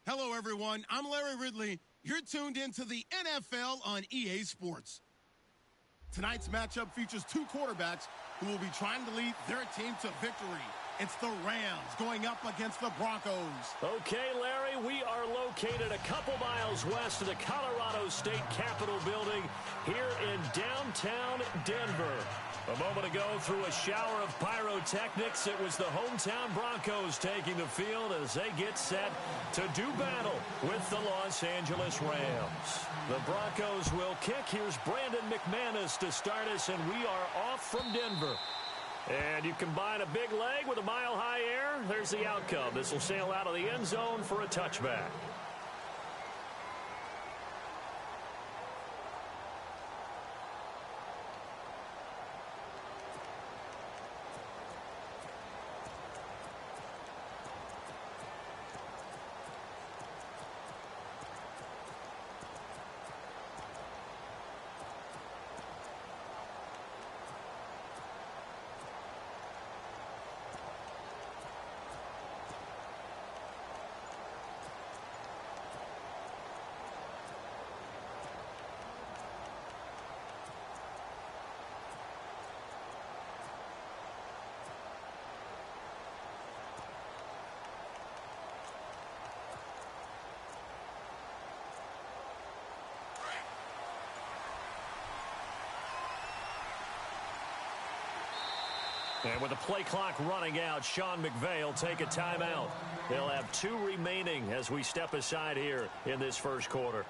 Hello, everyone. I'm Larry Ridley. You're tuned into the NFL on EA Sports. Tonight's matchup features two quarterbacks who will be trying to lead their team to victory. It's the Rams going up against the Broncos. Okay, Larry, we are located a couple miles west of the Colorado State Capitol building here in downtown Denver. A moment ago, through a shower of pyrotechnics, it was the hometown Broncos taking the field as they get set to do battle with the Los Angeles Rams. The Broncos will kick. Here's Brandon McManus to start us, and we are off from Denver. And you combine a big leg with a mile-high air, there's the outcome. This will sail out of the end zone for a touchback. And with the play clock running out, Sean McVay will take a timeout. They'll have 2 remaining as we step aside here in this first quarter.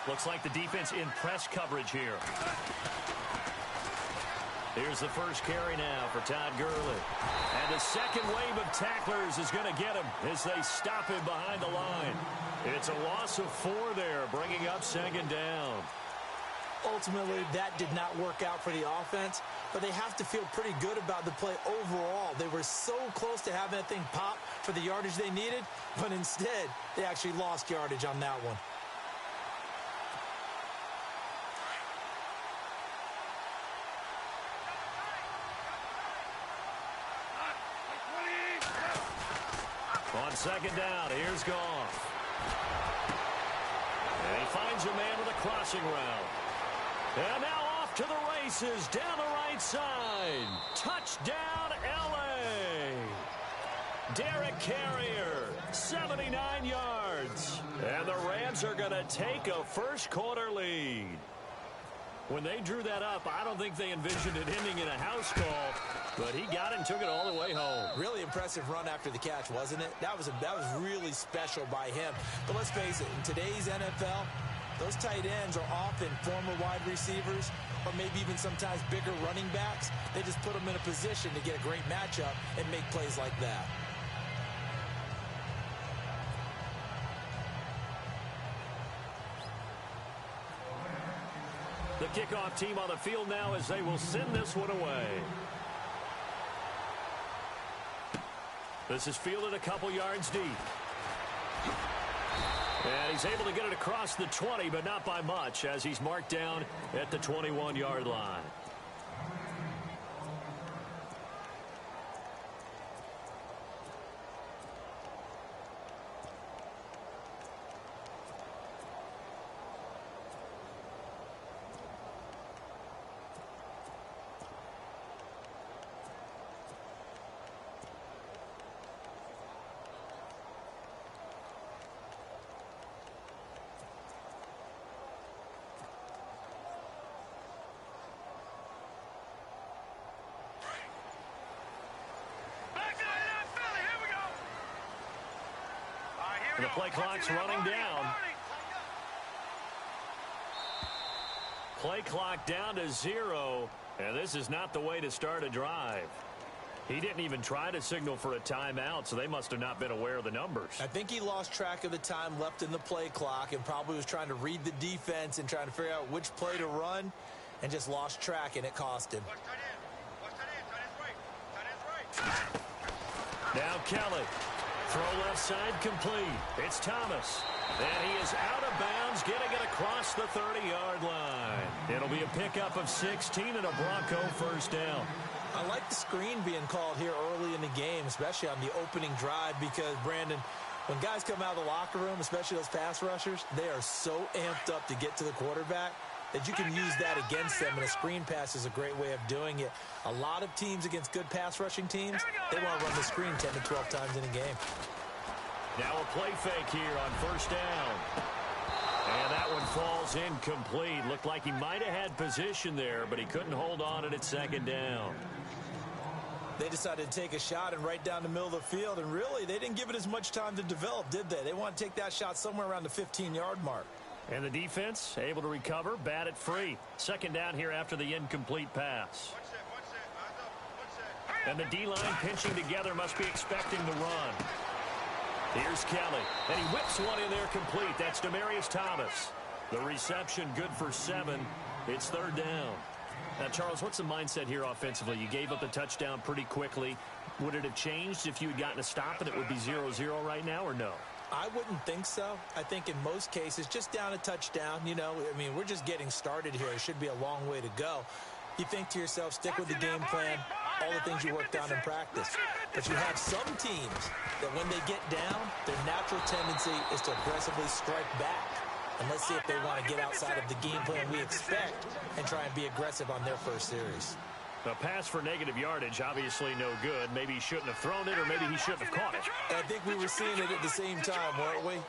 Looks like the defense in press coverage here. Here's the first carry now for Todd Gurley. And the second wave of tacklers is going to get him as they stop him behind the line. It's a loss of 4 there, bringing up second down. Ultimately, that did not work out for the offense, but they have to feel pretty good about the play overall. They were so close to having that thing pop for the yardage they needed, but instead, they actually lost yardage on that one. On second down, here's Goff. And he finds a man with a crossing route. And now off to the races down the right side. Touchdown, L.A. Derek Carrier, 79 yards. And the Rams are going to take a first quarter lead. When they drew that up, I don't think they envisioned it ending in a house call, but he got it and took it all the way home. Really impressive run after the catch, wasn't it? That was really special by him. But let's face it, in today's NFL, those tight ends are often former wide receivers or maybe even sometimes bigger running backs. They just put them in a position to get a great matchup and make plays like that. The kickoff team on the field now as they will send this one away. This is fielded a couple yards deep. And he's able to get it across the 20, but not by much, as he's marked down at the 21-yard line. And the play clock's running down. Play clock down to 0, and this is not the way to start a drive. He didn't even try to signal for a timeout, so they must have not been aware of the numbers. I think he lost track of the time left in the play clock and probably was trying to read the defense and trying to figure out which play to run and just lost track, and it cost him. Now Kelly. Throw left side complete. It's Thomas. And he is out of bounds, getting it across the 30-yard line. It'll be a pickup of 16 and a Bronco first down. I like the screen being called here early in the game, especially on the opening drive, because, Brandon, when guys come out of the locker room, especially those pass rushers, they are so amped up to get to the quarterback that you can use that against them, and a screen pass is a great way of doing it. A lot of teams against good pass rushing teams, they want to run the screen 10 to 12 times in a game. Now a play fake here on first down. And that one falls incomplete. Looked like he might have had position there, but he couldn't hold on at second down. They decided to take a shot and right down the middle of the field, and really, they didn't give it as much time to develop, did they? They want to take that shot somewhere around the 15-yard mark. And the defense able to recover, bat it free. Second down here after the incomplete pass. And the D-line pinching together, must be expecting the run. Here's Kelly, and he whips one in there complete. That's Demaryius Thomas. The reception good for 7. It's third down. Now, Charles, what's the mindset here offensively? You gave up the touchdown pretty quickly. Would it have changed if you had gotten a stop and it would be 0-0 right now, or no? I wouldn't think so. I think in most cases, just down a touchdown, you know, I mean, we're just getting started here. It should be a long way to go. You think to yourself, stick with the game plan, all the things you worked on in practice. But you have some teams that when they get down, their natural tendency is to aggressively strike back. And let's see if they want to get outside of the game plan we expect and try and be aggressive on their first series. A pass for negative yardage, obviously no good. Maybe he shouldn't have thrown it, or maybe he shouldn't have caught it. I think we were seeing it at the same time, weren't we?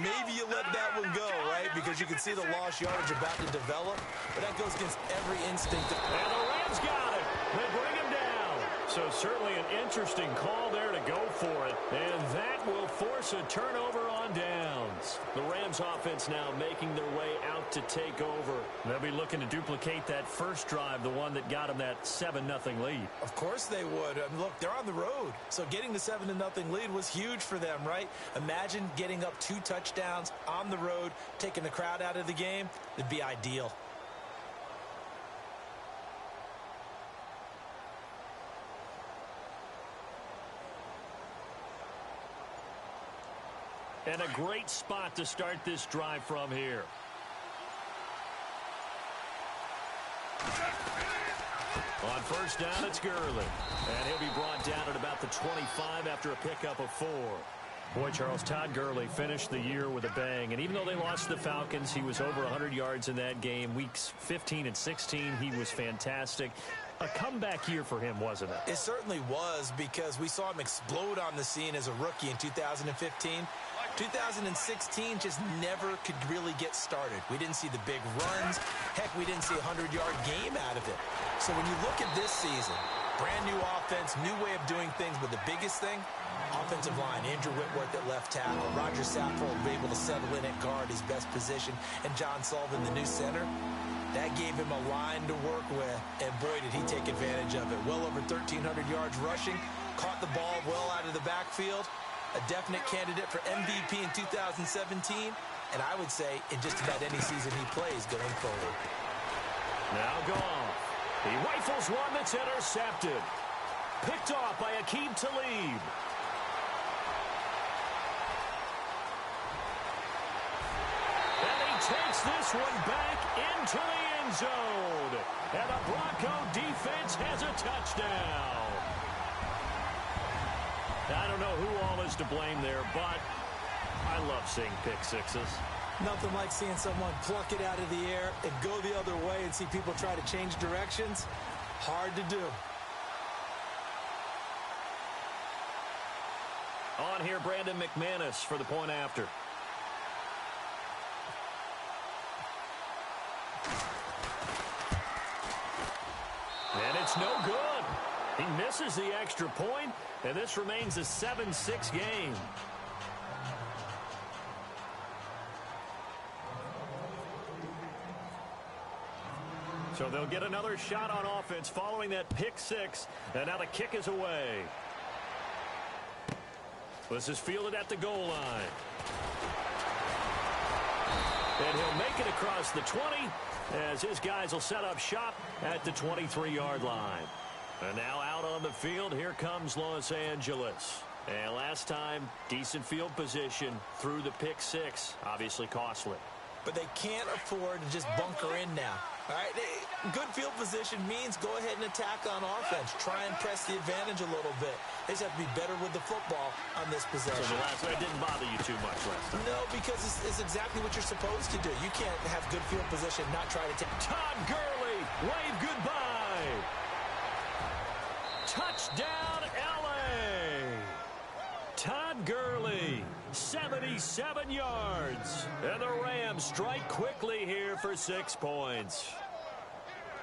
Maybe you let that one go, right? Because you can see the lost yardage about to develop. But that goes against every instinct. And the Rams got it. They bring him down. So certainly an interesting call there to go for it. And that will force a turnover on downs. The Rams offense now making their way out to take over. They'll be looking to duplicate that first drive, the one that got them that 7-0 lead. Of course they would. I mean, look, they're on the road. So getting the 7-0 lead was huge for them, right? Imagine getting up 2 touchdowns on the road, taking the crowd out of the game. It'd be ideal. And a great spot to start this drive from here. On first down, it's Gurley. And he'll be brought down at about the 25 after a pickup of 4. Boy, Charles, Todd Gurley finished the year with a bang. And even though they lost the Falcons, he was over 100 yards in that game. Weeks 15 and 16, he was fantastic. A comeback year for him, wasn't it? It certainly was, because we saw him explode on the scene as a rookie in 2015. 2016 just never could really get started. We didn't see the big runs. Heck, we didn't see a 100-yard game out of it. So when you look at this season, brand new offense, new way of doing things, but the biggest thing, offensive line. Andrew Whitworth at left tackle. Roger Saffold able to settle in at guard, his best position. And John Sullivan, the new center. That gave him a line to work with, and boy, did he take advantage of it. Well over 1,300 yards rushing, caught the ball well out of the backfield. A definite candidate for MVP in 2017, and I would say in just about any season he plays going forward. Now Goff. He rifles one that's intercepted. Picked off by Aqib Talib. And he takes this one back into the end zone. And the Bronco defense has a touchdown. I don't know who all is to blame there, but I love seeing pick sixes. Nothing like seeing someone pluck it out of the air and go the other way and see people try to change directions. Hard to do. On here, Brandon McManus for the point after. And it's no good. He misses the extra point, and this remains a 7-6 game. So they'll get another shot on offense following that pick six. And now the kick is away. This is fielded at the goal line. And he'll make it across the 20 as his guys will set up shop at the 23-yard line. And now out on the field, here comes Los Angeles. And last time, decent field position through the pick six. Obviously costly. But they can't afford to just bunker in now. All right, good field position means go ahead and attack on offense. Try and press the advantage a little bit. They just have to be better with the football on this possession. So the last one didn't bother you too much last time. No, because it's exactly what you're supposed to do. You can't have good field position, not try to take. Todd Gurley, wave goodbye. Touchdown, L.A. Todd Gurley, 77 yards. And the Rams strike quickly here for 6 points.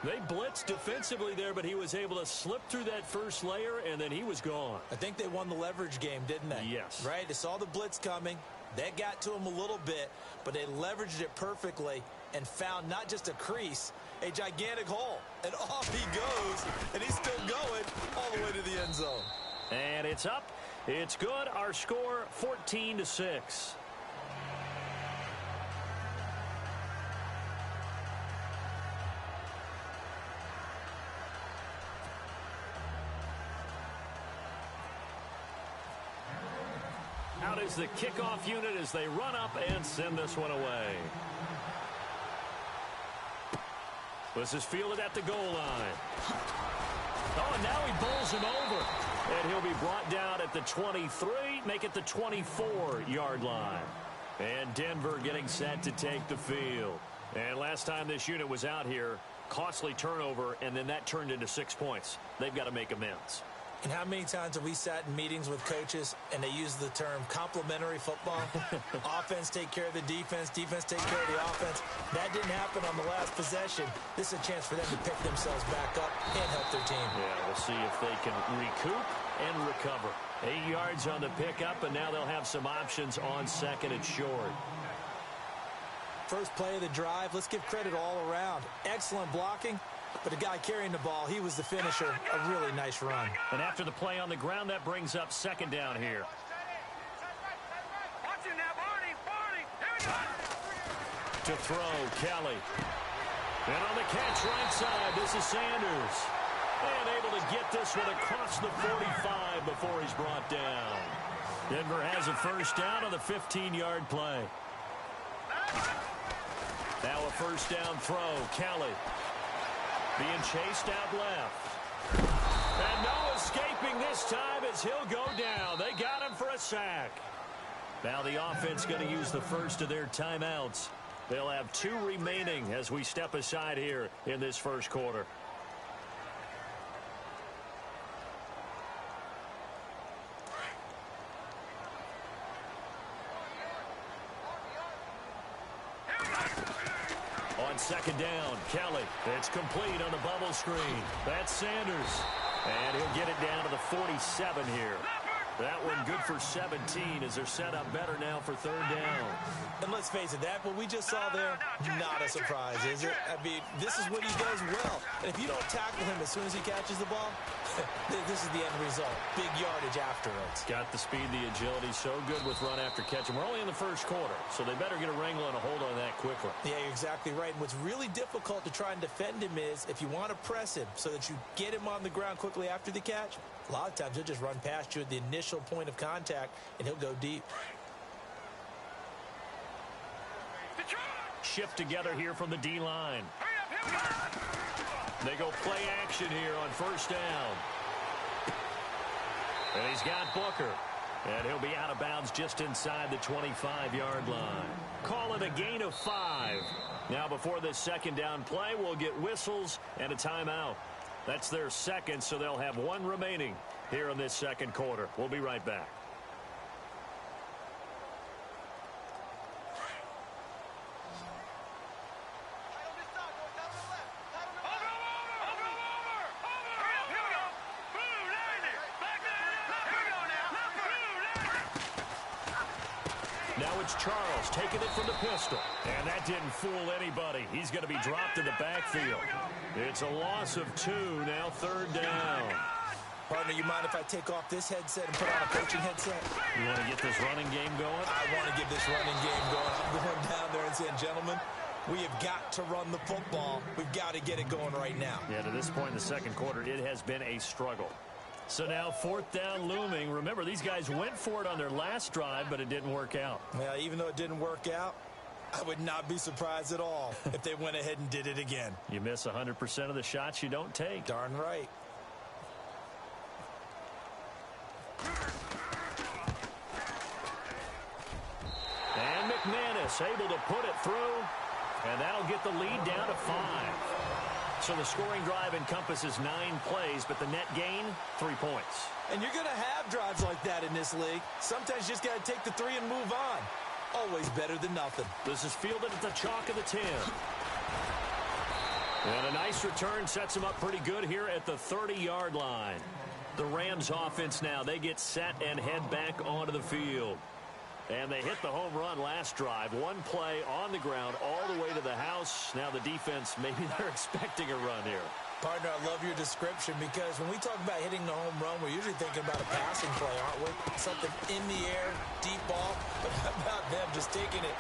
They blitzed defensively there, but he was able to slip through that first layer, and then he was gone. I think they won the leverage game, didn't they? Yes. Right? They saw the blitz coming. That got to him a little bit, but they leveraged it perfectly and found not just a crease, a gigantic hole. And off he goes, and he's still going all the way to the end zone. And it's up. It's good. Our score, 14-6. Out is the kickoff unit as they run up and send this one away. This is fielded at the goal line. Oh, and now he bowls him over. And he'll be brought down at the 23, make it the 24-yard line. And Denver getting set to take the field. And last time this unit was out here, costly turnover, and then that turned into 6 points. They've got to make amends. And how many times have we sat in meetings with coaches and they use the term complementary football? Offense take care of the defense, defense take care of the offense. That didn't happen on the last possession. This is a chance for them to pick themselves back up and help their team. Yeah, we'll see if they can recoup and recover. 8 yards on the pickup, and now they'll have some options on second and short. First play of the drive, let's give credit all around. Excellent blocking. But the guy carrying the ball, he was the finisher. A really nice run. And after the play on the ground, that brings up second down here. To throw, Kelly. And on the catch right side, this is Sanders. And able to get this one across the 45 before he's brought down. Denver has a first down on the 15-yard play. Now a first down throw, Kelly. Being chased out left. And no escaping this time as he'll go down. They got him for a sack. Now the offense going to use the first of their timeouts. They'll have 2 remaining as we step aside here in this first quarter. On second down, Kelly. It's complete on the bubble screen. That's Sanders. And he'll get it down to the 47 here. That one good for 17 as they're set up better now for third down. And let's face it, that what we just saw there, not a surprise, is it? I mean, this is what he does well. And if you don't tackle him as soon as he catches the ball, this is the end result. Big yardage afterwards. Got the speed, the agility, so good with run after catch. And we're only in the first quarter, so they better get a wrangle and a hold on that quickly. Yeah, you're exactly right. And what's really difficult to try and defend him is if you want to press him so that you get him on the ground quickly after the catch, a lot of times he'll just run past you at the initial point of contact, and he'll go deep. Shift together here from the D-line. They go play action here on first down. And he's got Booker. And he'll be out of bounds just inside the 25-yard line. Call it a gain of 5. Now before this second down play, we'll get whistles and a timeout. That's their second, so they'll have 1 remaining here in this second quarter. We'll be right back. Now Now it's Charles taking it from the pistol. And that didn't fool anybody. He's going to be dropped in the backfield. It's a loss of 2, now 3rd down. Partner, you mind if I take off this headset and put on a coaching headset? You want to get this running game going? I want to get this running game going. I'm going down there and saying, gentlemen, we have got to run the football. We've got to get it going right now. Yeah, to this point in the second quarter, it has been a struggle. So now 4th down looming. Remember, these guys went for it on their last drive, but it didn't work out. Yeah, even though it didn't work out, I would not be surprised at all if they went ahead and did it again. You miss 100% of the shots you don't take. Darn right. And McManus able to put it through, and that'll get the lead down to 5. So the scoring drive encompasses 9 plays, but the net gain, 3 points. And you're going to have drives like that in this league. Sometimes you just got to take the 3 and move on. Always better than nothing. This is fielded at the chalk of the 10. And a nice return sets him up pretty good here at the 30-yard line. The Rams offense now, they get set and head back onto the field. And they hit the home run last drive. 1 play on the ground all the way to the house. Now the defense, maybe they're expecting a run here. Partner, I love your description because when we talk about hitting the home run, we're usually thinking about a passing play, aren't we? Something in the air, deep ball. But how about them just taking it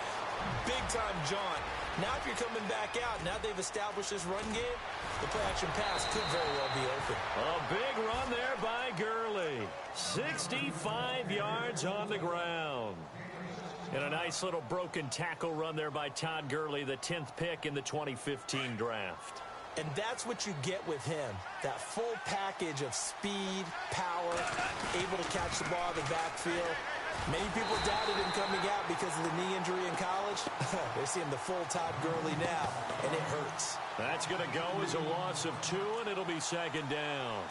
big-time jaunt? Now if you're coming back out, now they've established this run game, the play-action pass could very well be open. A big run there by Gurley. 65 yards on the ground. And a nice little broken tackle run there by Todd Gurley, the 10th pick in the 2015 draft. And that's what you get with him, that full package of speed, power, able to catch the ball in the backfield. Many people doubted him coming out because of the knee injury in college. They're seeing the full Todd Gurley now, and it hurts. That's going to go as a loss of 2, and it'll be 2nd down.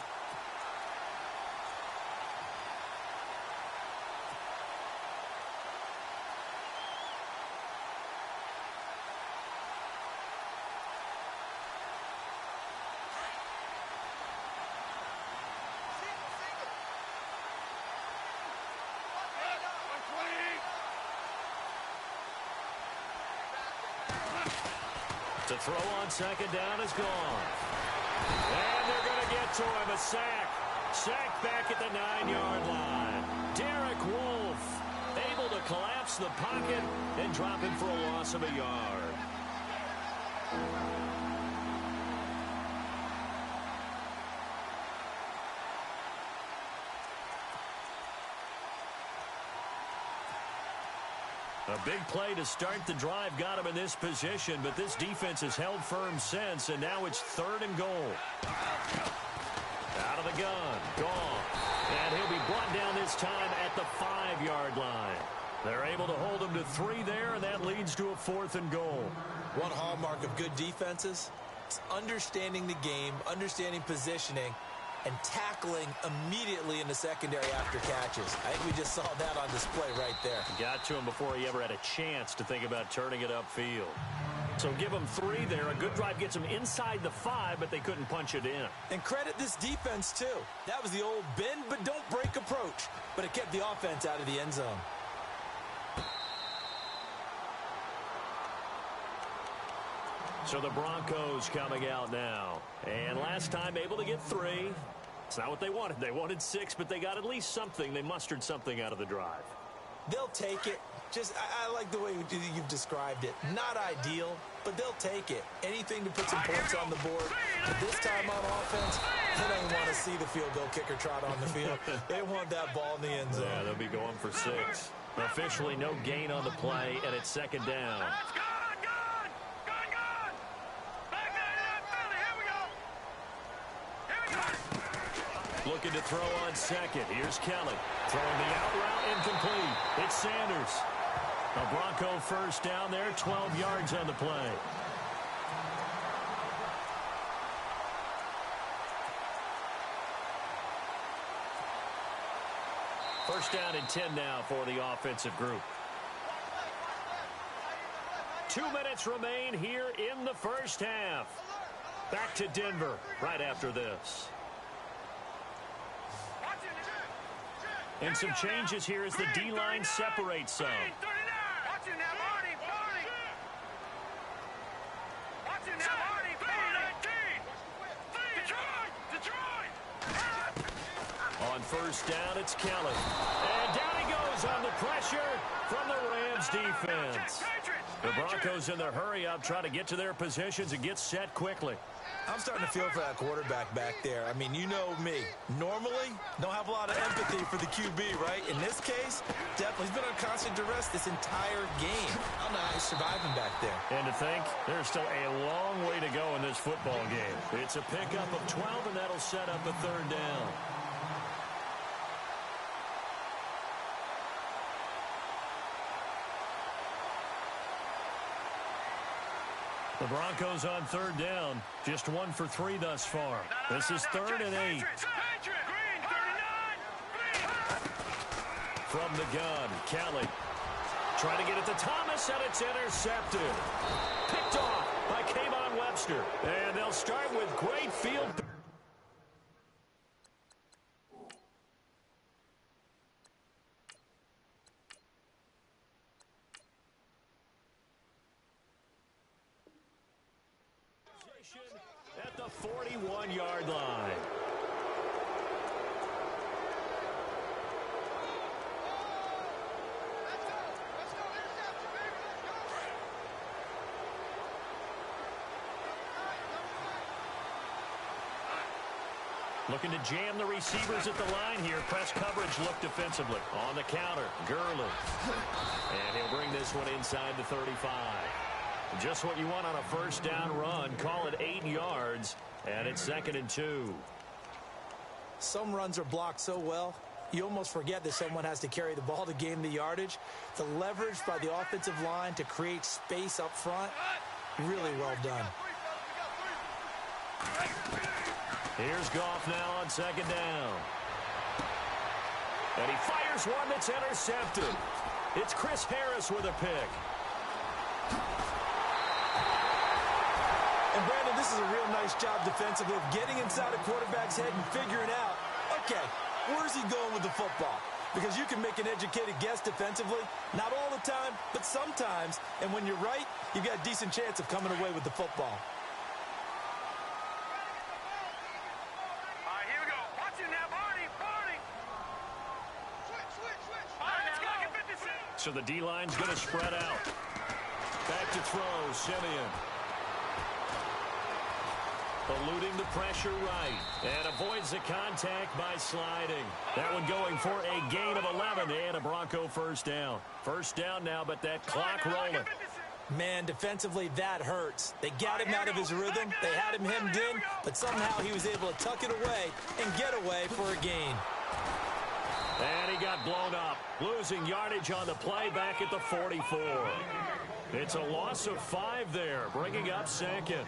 To throw on 2nd down is gone. And they're going to get to him. A sack. Sack back at the 9-yard line. Derek Wolfe able to collapse the pocket and drop him for a loss of a yard. A big play to start the drive got him in this position, but this defense has held firm since, and now it's 3rd and goal. Out of the gun, gone. And he'll be brought down this time at the 5-yard line. They're able to hold him to 3 there, and that leads to a 4th and goal. One hallmark of good defenses is understanding the game, understanding positioning, and tackling immediately in the secondary after catches. I think we just saw that on display right there. Got to him before he ever had a chance to think about turning it upfield. So give him 3 there. A good drive gets him inside the 5, but they couldn't punch it in. And credit this defense, too. That was the old bend but don't break approach, but it kept the offense out of the end zone. So the Broncos coming out now. And last time able to get 3. It's not what they wanted. They wanted 6, but they got at least something. They mustered something out of the drive. They'll take it. I like the way you've described it. Not ideal, but they'll take it. Anything to put some points on the board. But this time on offense, they don't want to see the field goal kicker trot on the field. They want that ball in the end zone. Yeah, they'll be going for 6. Officially no gain on the play, and it's 2nd down. Looking to throw on 2nd. Here's Kelly. Throwing the out route incomplete. It's Sanders. A Bronco 1st down there, 12 yards on the play. First down and 10 now for the offensive group. 2 minutes remain here in the first half. Back to Denver right after this. And some changes here as the D-line separates some. On first down, it's Kelly. And down he goes on the pressure from the Rams defense. The Broncos in their hurry-up try to get to their positions and get set quickly. I'm starting to feel for that quarterback back there. I mean, you know me. Normally, don't have a lot of empathy for the QB, right? In this case, definitely. He's been on constant duress this entire game. I don't know how he's surviving back there. And to think, there's still a long way to go in this football game. It's a pickup of 12, and that'll set up a third down. The Broncos on third down, just 1 for 3 thus far. This is 3rd and 8. From the gun, Kelly trying to get it to Thomas, and it's intercepted. Picked off by Kayvon Webster. And they'll start with great field. At the 41-yard line. Looking to jam the receivers at the line here. Press coverage look defensively. On the counter, Gurley. And he'll bring this one inside the 35. Just what you want on a first down run. Call it 8 yards, and it's 2nd and 2. Some runs are blocked so well, you almost forget that someone has to carry the ball to gain the yardage. The leverage by the offensive line to create space up front, really well done. Here's Goff now on 2nd down. And he fires one that's intercepted. It's Chris Harris with a pick. And, Brandon, this is a real nice job defensively of getting inside a quarterback's head and figuring out, okay, where's he going with the football? Because you can make an educated guess defensively, not all the time, but sometimes. And when you're right, you've got a decent chance of coming away with the football. All right, here we go. Watch it now, Barney. Switch. All right, let's go. Get 56. So the D-line's going to spread out. Back to throw, Simeon. Eluding the pressure right. And avoids the contact by sliding. That one going for a gain of 11 and a Bronco first down. First down now, but that clock rolling. Man, defensively, that hurts. They got him out of his rhythm. They had him hemmed in, but somehow he was able to tuck it away and get away for a gain. And he got blown up. Losing yardage on the play back at the 44. It's a loss of 5 there, bringing up 2nd.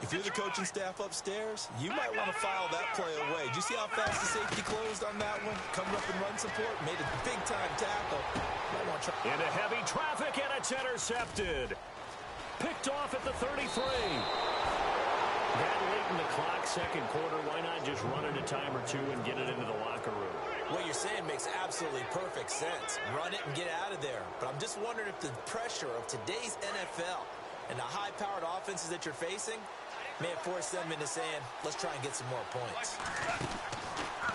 If you're the coaching staff upstairs, you might want to file that play away. Did you see how fast the safety closed on that one? Coming up in run support, made a big-time tackle. Into heavy traffic, and it's intercepted. Picked off at the 33. That late in the clock, 2nd quarter, why not just run it a time or two and get it into the locker room? What you're saying makes absolutely perfect sense. Run it and get out of there. But I'm just wondering if the pressure of today's NFL and the high-powered offenses that you're facing may have forced them into saying, let's try and get some more points.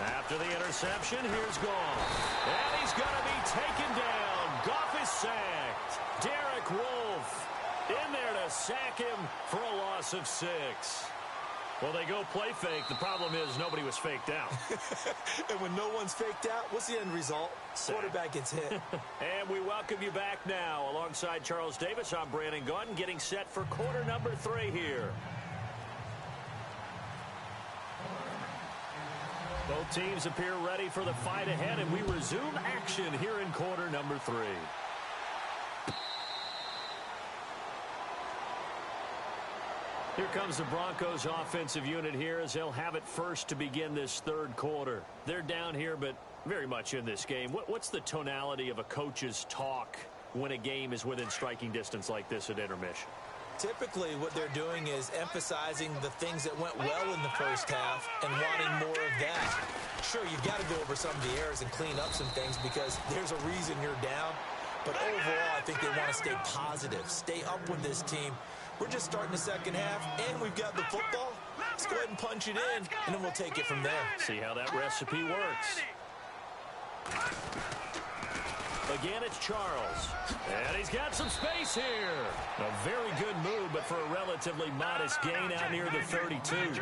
After the interception, here's Goff. And he's going to be taken down. Goff is sacked. Derek Wolfe in there to sack him for a loss of 6. Well, they go play fake. The problem is nobody was faked out. And when no one's faked out, what's the end result? Quarterback gets hit. And we welcome you back now. Alongside Charles Davis, I'm Brandon Gaudin, getting set for quarter number 3 here. Both teams appear ready for the fight ahead, and we resume action here in quarter number 3. Here comes the Broncos offensive unit here as they'll have it first to begin this 3rd quarter. They're down here, but very much in this game. What's the tonality of a coach's talk when a game is within striking distance like this at intermission? Typically, what they're doing is emphasizing the things that went well in the first half and wanting more of that. Sure, you've got to go over some of the errors and clean up some things because there's a reason you're down. But overall, I think they want to stay positive, stay up with this team, We're just starting the second half, and we've got the football. Let's go ahead and punch it in, and then we'll take it from there. See how that recipe works. Again, it's Charles. And he's got some space here. A very good move, but for a relatively modest gain out near the 32.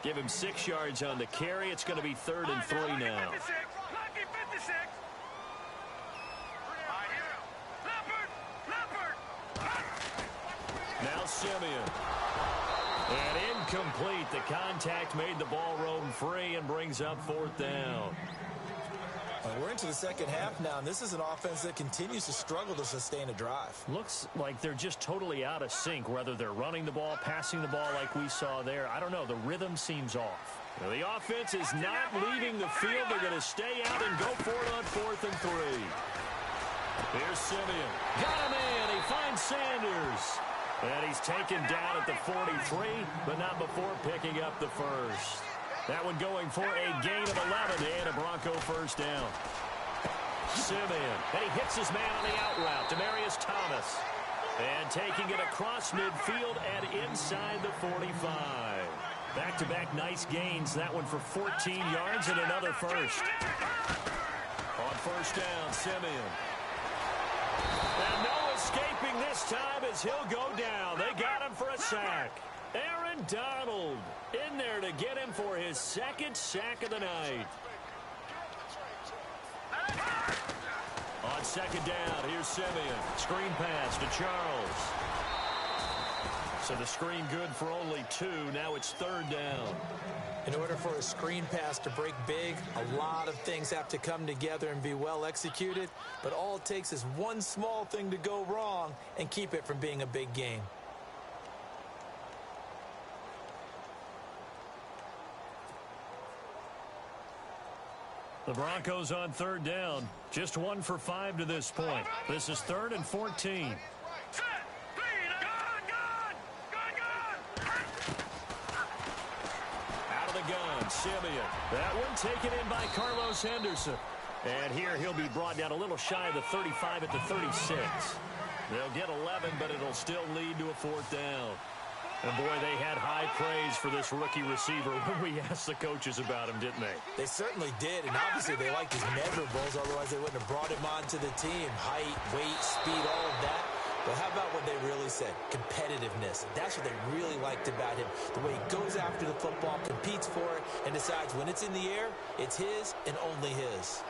Give him 6 yards on the carry. It's going to be 3rd and 3 now. Now Simeon. And incomplete. The contact made the ball roam free and brings up 4th down. We're into the second half now, and this is an offense that continues to struggle to sustain a drive. Looks like they're just totally out of sync, whether they're running the ball, passing the ball like we saw there. I don't know. The rhythm seems off. Now, the offense is not leaving the field. They're going to stay out and go for it on 4th and 3. Here's Simeon. Got him in. He finds Sanders. And he's taken down at the 43, but not before picking up the first. That one going for a gain of 11 and a Bronco first down. Simeon, and he hits his man on the out route, Demaryius Thomas. And taking it across midfield and inside the 45. Back-to-back nice gains. That one for 14 yards and another first. On first down, Simeon. And no escaping this time as he'll go down. They got him for a sack. Aaron Donald in there to get him for his 2nd sack of the night. On 2nd down, here's Simeon. Screen pass to Charles. So the screen good for only 2. Now it's 3rd down. In order for a screen pass to break big, a lot of things have to come together and be well executed. But all it takes is one small thing to go wrong and keep it from being a big gain. The Broncos on 3rd down. Just 1 for 5 to this point. This is 3rd and 14. Out of the gun, Simeon. That one taken in by Carlos Henderson. And here he'll be brought down a little shy of the 35 at the 36. They'll get 11, but it'll still lead to a 4th down. And, boy, they had high praise for this rookie receiver when we asked the coaches about him, didn't they? They certainly did, and obviously they liked his measurables, otherwise they wouldn't have brought him onto the team. Height, weight, speed, all of that. But how about what they really said? Competitiveness. That's what they really liked about him. The way he goes after the football, competes for it, and decides when it's in the air, it's his and only his.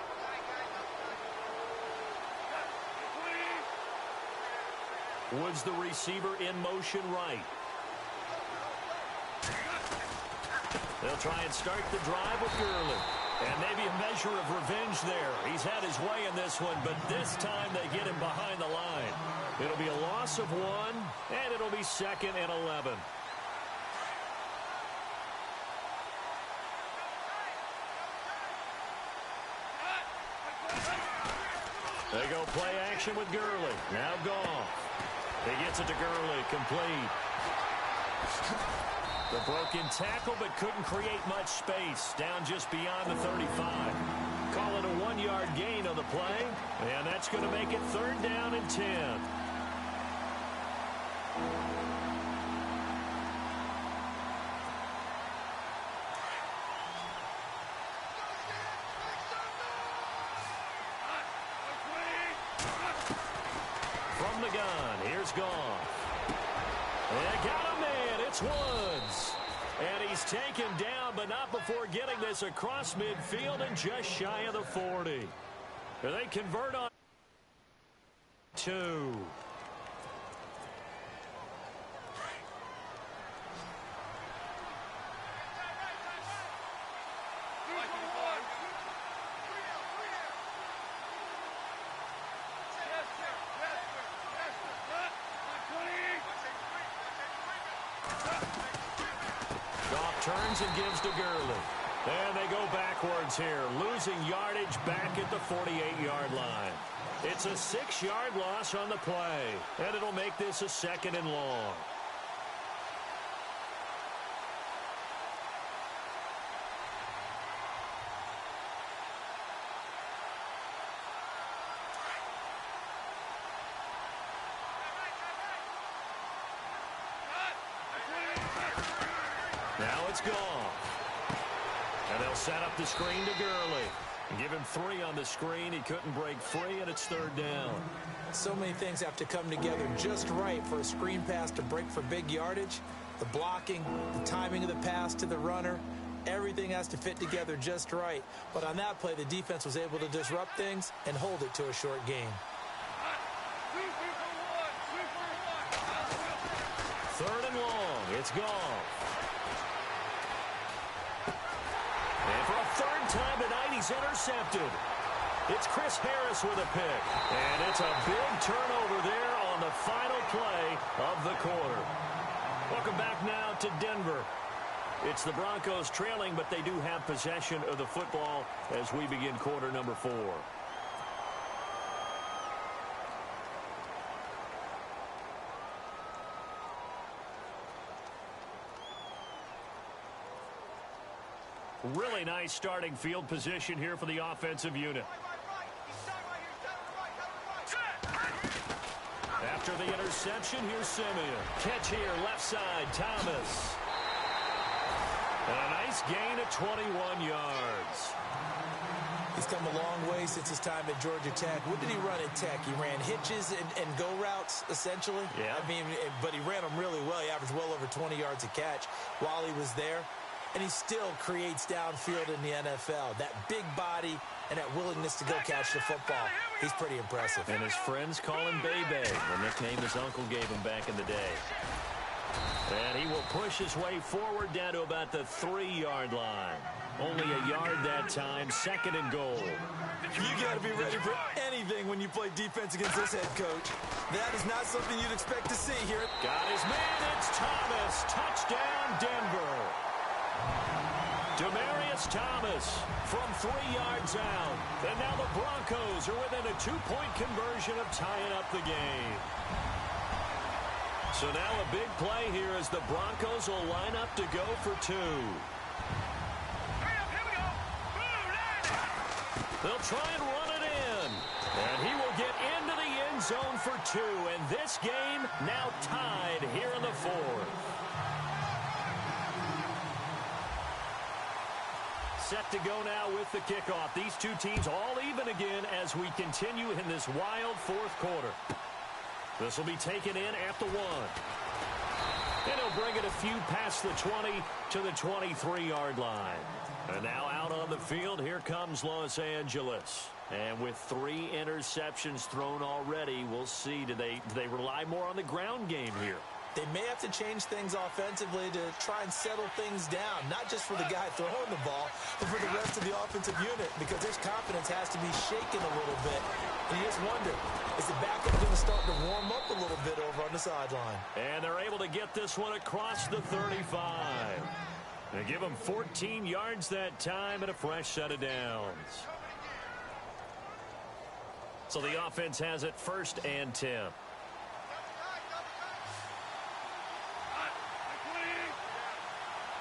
Woods, the receiver, in motion right. They'll try and start the drive with Gurley. And maybe a measure of revenge there. He's had his way in this one, but this time they get him behind the line. It'll be a loss of 1, and it'll be 2nd and 11. They go play action with Gurley. Now Goff. He gets it to Gurley, complete. The broken tackle, but couldn't create much space. Down just beyond the 35. Call it a 1-yard gain on the play. And that's going to make it 3rd down and 10. From the gun, here's Goff. They got a man. It's Woods. And he's taken down, but not before getting this across midfield and just shy of the 40. They convert on 2. Turns and gives to Gurley. And they go backwards here, losing yardage back at the 48-yard line. It's a 6-yard loss on the play, and it'll make this a 2nd and long. Now it's Goff. And they'll set up the screen to Gurley. Give him 3 on the screen. He couldn't break free, and it's 3rd down. So many things have to come together just right for a screen pass to break for big yardage. The blocking, the timing of the pass to the runner, everything has to fit together just right. But on that play, the defense was able to disrupt things and hold it to a short game. 3rd and long. It's Goff. And for a 3rd time tonight, he's intercepted. It's Chris Harris with a pick. And it's a big turnover there on the final play of the quarter. Welcome back now to Denver. It's the Broncos trailing, but they do have possession of the football as we begin quarter number 4. Really nice starting field position here for the offensive unit. After the interception, here's Simeon. Catch here, left side, Thomas. And a nice gain of 21 yards. He's come a long way since his time at Georgia Tech. What did he run at Tech? He ran hitches and go routes, essentially. Yeah. I mean, but he ran them really well. He averaged well over 20 yards a catch while he was there. And he still creates downfield in the NFL. That big body and that willingness to go catch the football. He's pretty impressive. And his friends call him Bebe, the nickname his uncle gave him back in the day. And he will push his way forward down to about the 3-yard line. Only a yard that time, 2nd and goal. You got to be ready for anything when you play defense against this head coach. That is not something you'd expect to see here. Got his man, it's Thomas. Touchdown, Denver. Demaryius Thomas from 3 yards out. And now the Broncos are within a 2-point conversion of tying up the game. So now a big play here as the Broncos will line up to go for 2. They'll try and run it in. And he will get into the end zone for 2. And this game now tied here in the 4th. Set to go now with the kickoff. These two teams all even again as we continue in this wild 4th quarter. This will be taken in at the 1. And he'll bring it a few past the 20 to the 23-yard line. And now out on the field, here comes Los Angeles. And with 3 interceptions thrown already, we'll see. Do they rely more on the ground game here? They may have to change things offensively to try and settle things down, not just for the guy throwing the ball, but for the rest of the offensive unit, because his confidence has to be shaken a little bit. And you just wonder, is the backup going to start to warm up a little bit over on the sideline? And they're able to get this one across the 35. They give him 14 yards that time and a fresh set of downs. So the offense has it 1st and 10.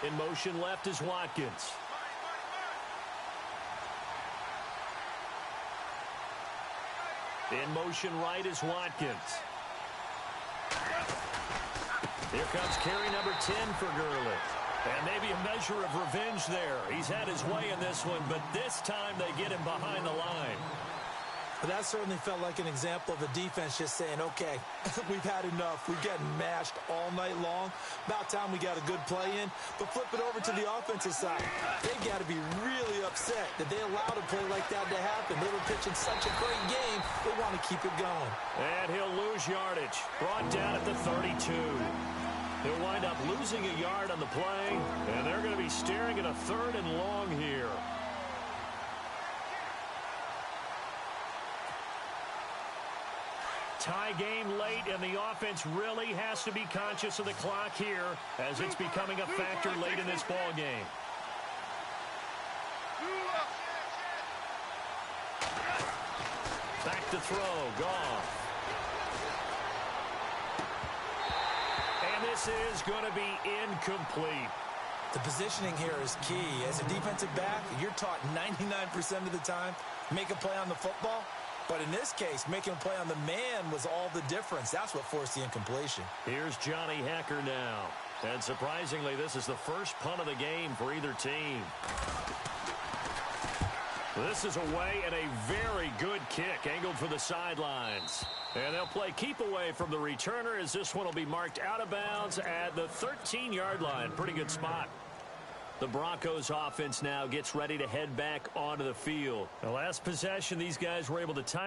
In motion left is Watkins. In motion right is Watkins. Here comes carry number 10 for Gurley. And maybe a measure of revenge there. He's had his way in this one, but this time they get him behind the line. But that certainly felt like an example of a defense just saying, okay, we've had enough. We've gotten mashed all night long. About time we got a good play in. But flip it over to the offensive side. They've got to be really upset that they allowed a play like that to happen. They were pitching such a great game. They want to keep it going. And he'll lose yardage. Brought down at the 32. He'll wind up losing a yard on the play. And they're going to be staring at a 3rd and long here. Tie game late, and the offense really has to be conscious of the clock here as it's becoming a factor late in this ball game. Back to throw, Goff. And this is going to be incomplete. The positioning here is key. As a defensive back, you're taught 99% of the time, make a play on the football. But in this case, making a play on the man was all the difference. That's what forced the incompletion. Here's Johnny Hekker now. And surprisingly, this is the first punt of the game for either team. This is away and a very good kick angled for the sidelines. And they'll play keep away from the returner as this one will be marked out of bounds at the 13-yard line. Pretty good spot. The Broncos offense now gets ready to head back onto the field. The last possession, these guys were able to tie.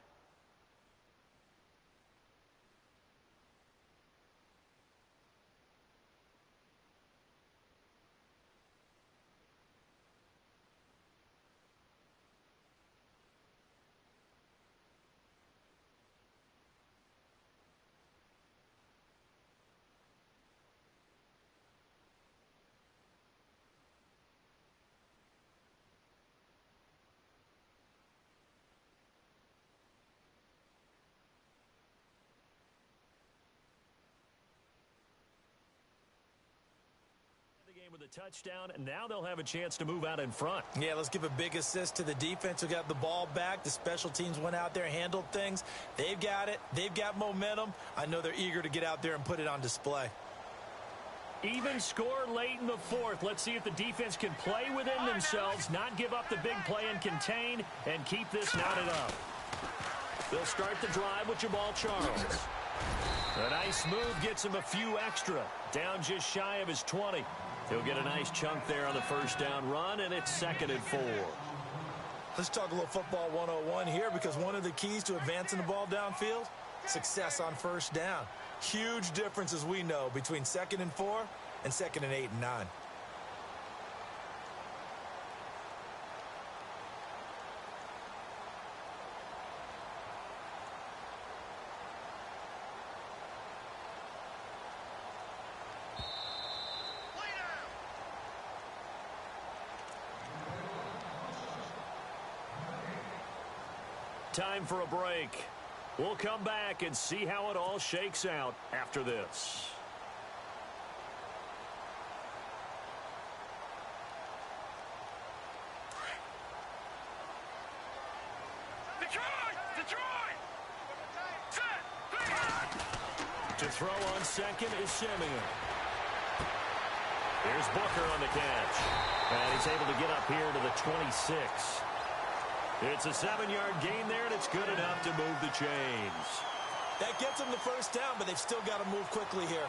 With a touchdown, and now they'll have a chance to move out in front. Yeah, let's give a big assist to the defense who got the ball back. The special teams went out there, handled things. They've got it. They've got momentum. I know they're eager to get out there and put it on display. Even score late in the fourth. Let's see if the defense can play within themselves, not give up the big play and contain, and keep this knotted up. They'll start the drive with Jamal Charles. A nice move gets him a few extra. Down just shy of his 20. He'll get a nice chunk there on the first down run, and it's 2nd and 4. Let's talk a little football 101 here, because one of the keys to advancing the ball downfield, success on first down. Huge difference, as we know, between 2nd and 4 and 2nd and 8 and 9. Time for a break. We'll come back and see how it all shakes out after this. Detroit! To throw on second is Simeon. Here's Booker on the catch. And he's able to get up here to the 26. It's a 7-yard gain there, and it's good enough to move the chains. That gets them the first down, but they've still got to move quickly here.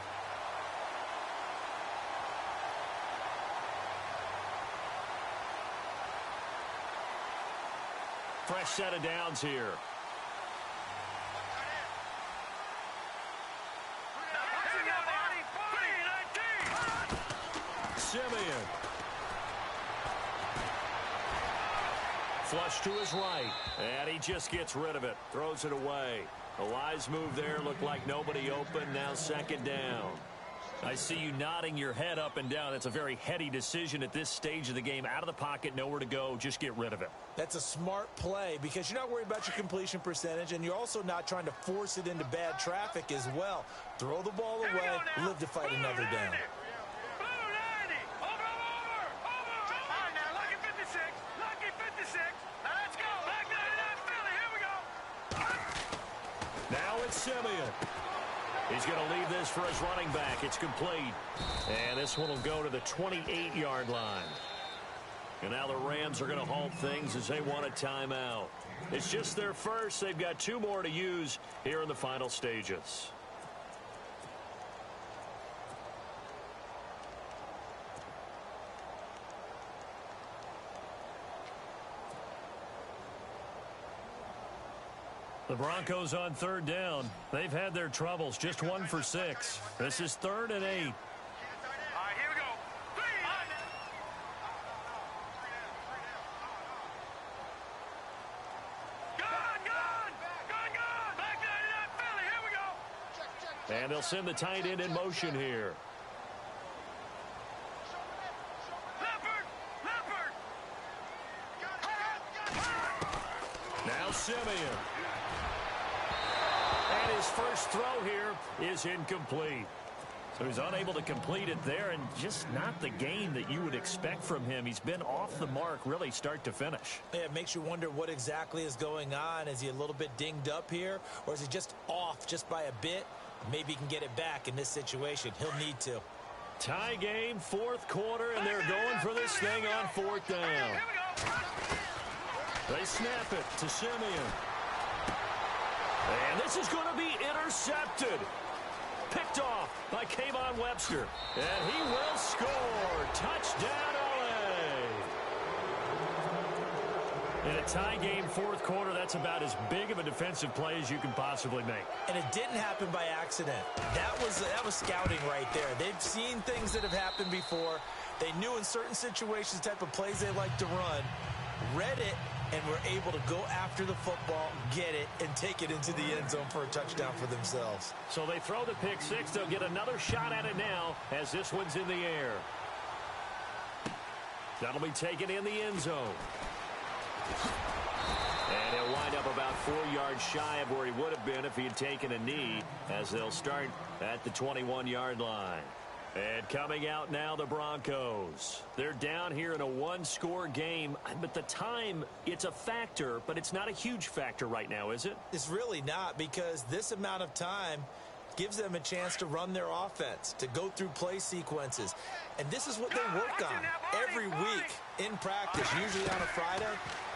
Fresh set of downs here. Simeon. Flush to his right, and he just gets rid of it. Throws it away. A wise move there. Looked like nobody open. Now 2nd down. I see you nodding your head up and down. It's a very heady decision at this stage of the game. Out of the pocket, nowhere to go. Just get rid of it. That's a smart play, because you're not worried about your completion percentage, and you're also not trying to force it into bad traffic as well. Throw the ball away, live to fight another down. Now it's Simeon. He's going to leave this for his running back. It's complete. And this one will go to the 28-yard line. And now the Rams are going to halt things as they want a timeout. It's just their first. They've got 2 more to use here in the final stages. The Broncos on 3rd down. They've had their troubles. Just 1 for 6. This is 3rd and 8. All right, here we go. Gone. Back 99 Philly. Here we go. And they'll send the tight end in motion here. Now Simeon. And his first throw here is incomplete. So he's unable to complete it there, and just not the game that you would expect from him. He's been off the mark really start to finish. Yeah, it makes you wonder what exactly is going on. Is he a little bit dinged up here, or is he just off just by a bit? Maybe he can get it back in this situation. He'll need to. Tie game, fourth quarter, and they're going for this thing on fourth down. They snap it to Simeon. And this is going to be intercepted. Picked off by Kayvon Webster. And he will score. Touchdown, LA. In a tie game, fourth quarter, that's about as big of a defensive play as you can possibly make. And it didn't happen by accident. That was scouting right there. They've seen things that have happened before. They knew in certain situations the type of plays they like to run, read it, and were able to go after the football, get it, and take it into the end zone for a touchdown for themselves. So they throw the pick six. They'll get another shot at it now as this one's in the air. That'll be taken in the end zone. And he'll wind up about 4 yards shy of where he would have been if he had taken a knee, as they'll start at the 21-yard line. And coming out now, the Broncos. They're down here in a one-score game, but the time, it's a factor, but it's not a huge factor right now, is it? It's really not, because this amount of time gives them a chance to run their offense, to go through play sequences. And this is what they work on every week in practice, usually on a Friday.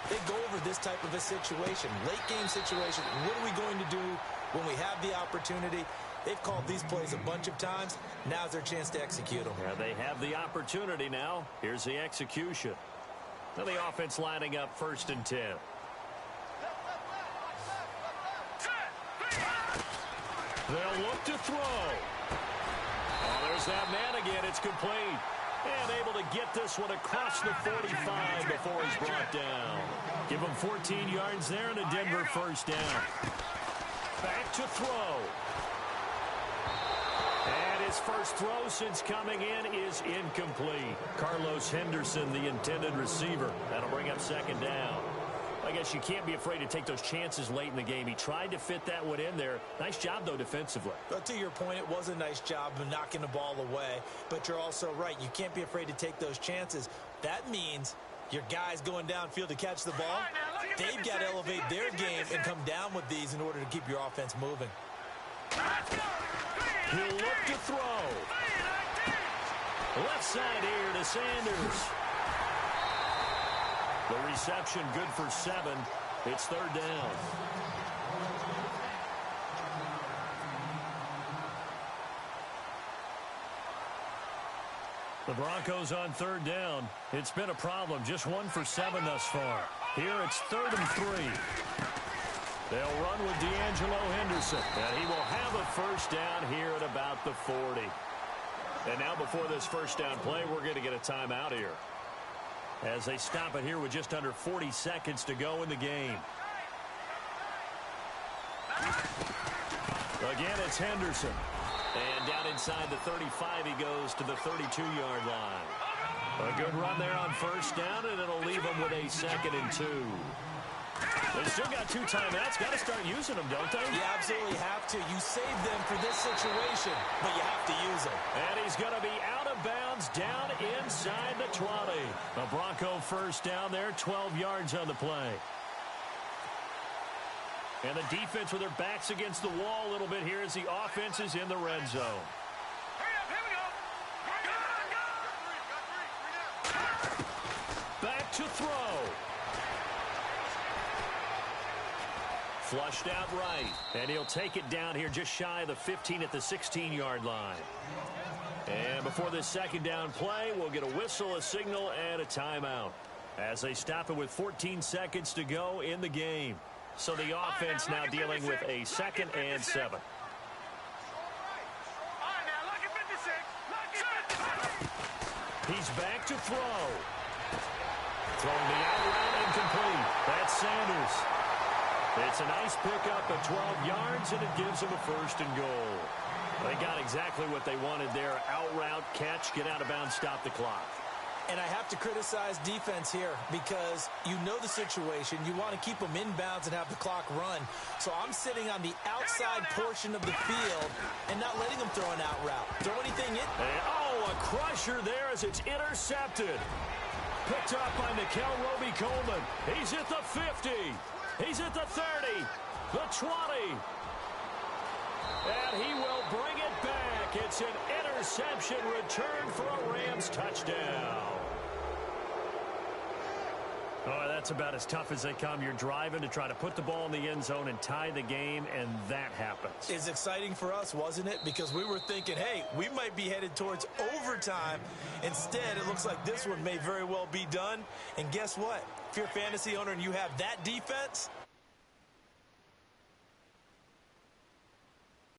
They go over this type of a situation, late game situation. What are we going to do when we have the opportunity? They've called these plays a bunch of times. Now's their chance to execute them. Yeah, they have the opportunity now. Here's the execution. Now the offense lining up 1st and 10. They'll look to throw. Oh, there's that man again. It's complete. And able to get this one across the 45 before he's brought down. Give him 14 yards there and a Denver 1st down. Back to throw. And his first throw since coming in is incomplete. Carlos Henderson, the intended receiver. That'll bring up 2nd down. I guess you can't be afraid to take those chances late in the game. He tried to fit that one in there. Nice job, though, defensively. But to your point, it was a nice job of knocking the ball away. But you're also right. You can't be afraid to take those chances. That means your guys going downfield to catch the ball, they've got to elevate their game and come down with these in order to keep your offense moving. He'll look to throw. Left side here to Sanders. The reception good for 7. It's 3rd down. The Broncos on 3rd down. It's been a problem. Just 1 for 7 thus far. Here it's 3rd and 3. They'll run with D'Angelo Henderson. And he will have a 1st down here at about the 40. And now before this 1st down play, we're going to get a timeout here, as they stop it here with just under 40 seconds to go in the game. Again, it's Henderson. And down inside the 35, he goes to the 32-yard line. A good run there on 1st down, and it'll leave them with a 2nd and 2. They still got 2 timeouts. Got to start using them, don't they? You absolutely have to. You save them for this situation, but you have to use them. And he's going to be out of bounds down inside the 20. A Bronco 1st down there, 12 yards on the play. And the defense with their backs against the wall a little bit here as the offense is in the red zone. Back to throw. Flushed out right. And he'll take it down here just shy of the 15 at the 16-yard line. And before this 2nd down play, we'll get a whistle, a signal, and a timeout, as they stop it with 14 seconds to go in the game. So the offense now dealing with a 2nd and 7. He's back to throw. Throwing the out route incomplete. That's Sanders. It's a nice pickup at 12 yards, and it gives them a 1st and goal. They got exactly what they wanted there. Out route, catch, get out of bounds, stop the clock. And I have to criticize defense here, because you know the situation. You want to keep them inbounds and have the clock run. So I'm sitting on the outside portion of the field and not letting them throw an out route. Throw anything in. Oh, a crusher there as it's intercepted. Picked up by Nickel Roby-Coleman. He's at the 50. He's at the 30. The 20. And he will bring it back. It's an interception. interception returned for a Rams touchdown. Oh, that's about as tough as they come. You're driving to try to put the ball in the end zone and tie the game, and that happens. It's exciting for us, wasn't it? Because we were thinking, hey, we might be headed towards overtime. Instead, it looks like this one may very well be done. And guess what? If you're a fantasy owner and you have that defense,